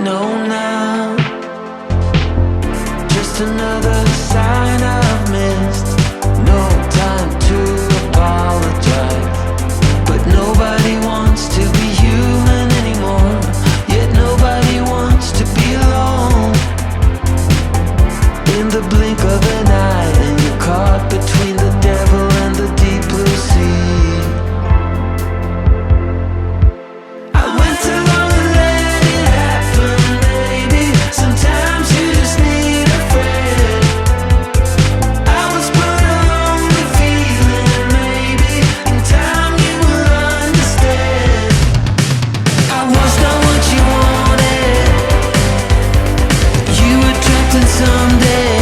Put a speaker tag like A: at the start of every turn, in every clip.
A: know now. Just another sign I've missed. No time to apologize, but nobody wants to be human anymore. Yet nobody wants to be alone. In the blink of an eye, and you're caught between the devil and the deep blue sea. I went too long and let it happen, baby. Sometimes you just need a friend. I was but a lonely feeling, maybe in time you will understand. I was not what you wanted, you were trapped in someday.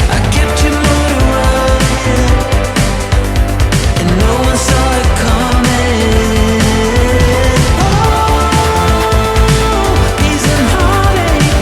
A: I kept your motor running, and no one saw it coming. Peace and heartache.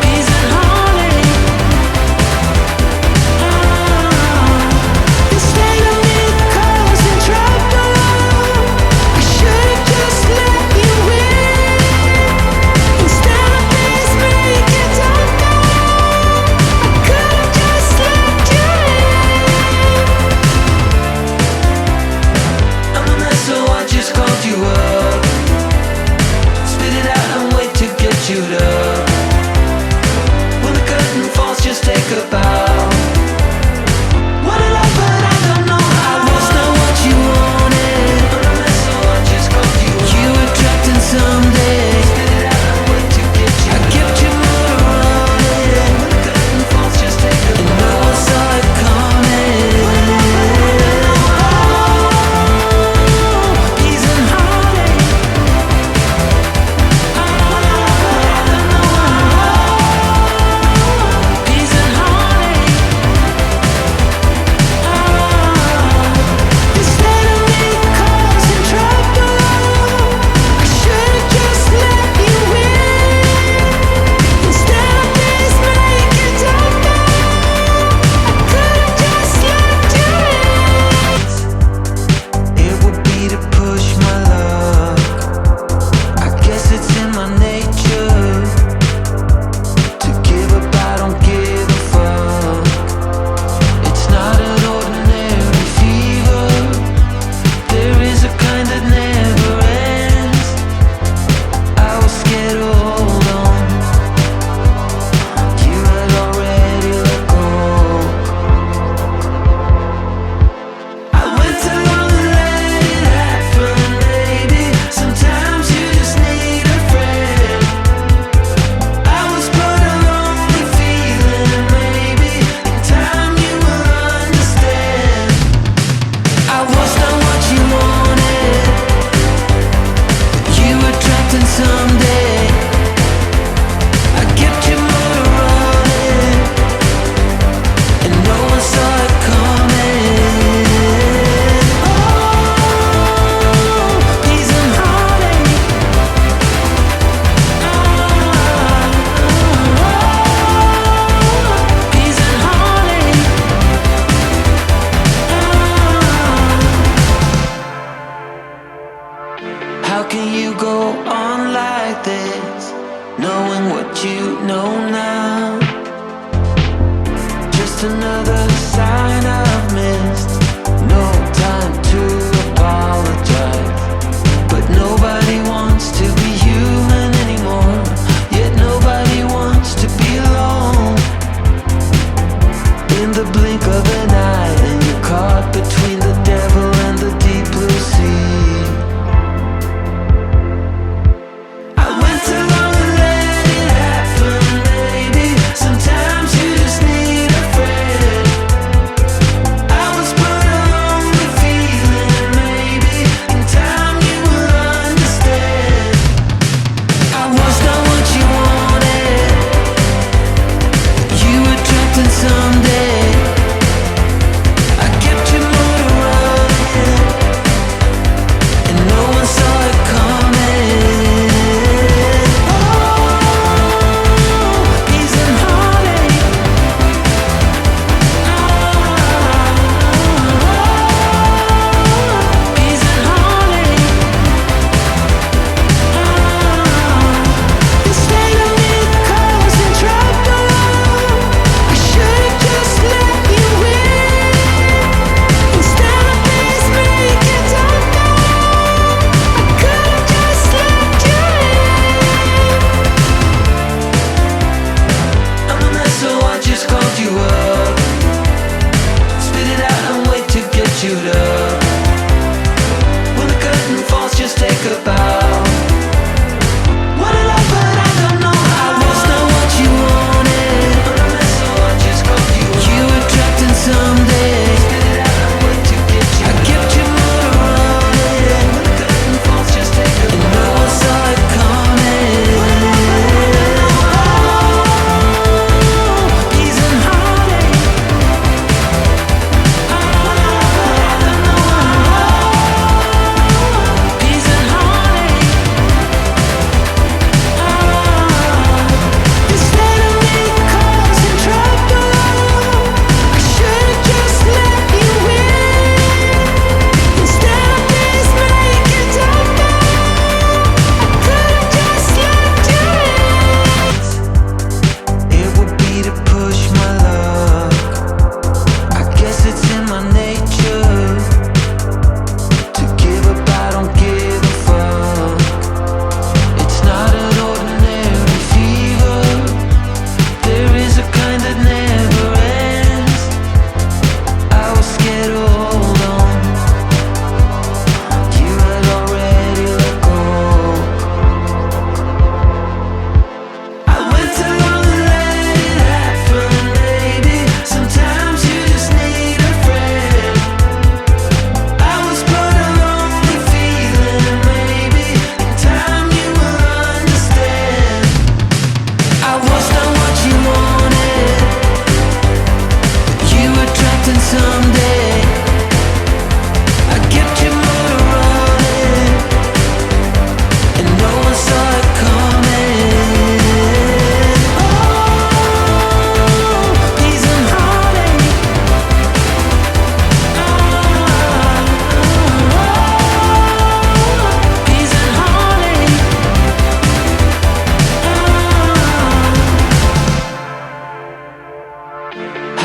A: Peace and heartache. This state of me causing trouble. I should've just let you in, instead of this make it darker. I could've just let you in. I'm a mess, so I just called you up. Spit it out and wait to get you up. When the curtain falls, just take a bow. What a love, but I don't know how. I was not what you wanted. I'm a mess, so I just called you up. You were trapped in someday. Spit it out and wait to get you up. I kept your motor running. When the curtain falls, just take a bow. And no one saw it coming. Peace and heartache. Peace and heartache. This state of me causing trouble. I should've just let you in, instead of this make it darker. I could've just let you in. It would be to push my luck. I guess it's in my nature to give up, I don't give a fuck. It's not an ordinary fever. There is a kind that never ends. I was scared to hold on. You had already let go. I went too long and let it happen, baby. Sometimes you just need a friend. I was but a lonely feeling, maybe in time you will understand. I was not what you wanted, you were trapped in someday. I kept your motor running, and no one saw it coming. Peace and heartache. Peace and heartache. How can you go on like this, knowing what you know now? Just another sign I've missed. No time to apologize, but nobody wants to be human anymore. Yet nobody wants to be alone. In the blink of an eye, and you're caught between the devil and the deep blue sea. I went too long and let it happen, baby. Sometimes you just need a friend.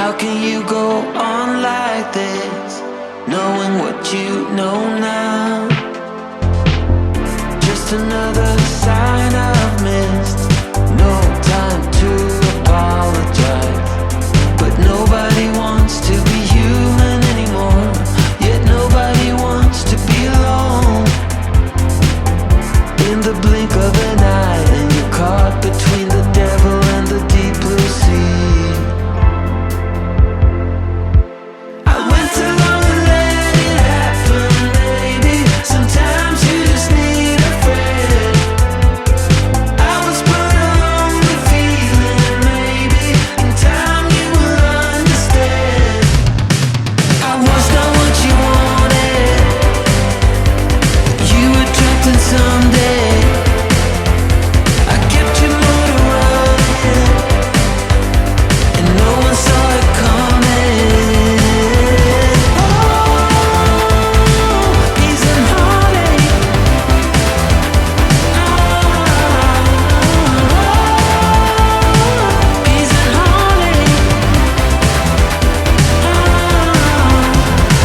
A: How can you go on like this, knowing what you know now? Just another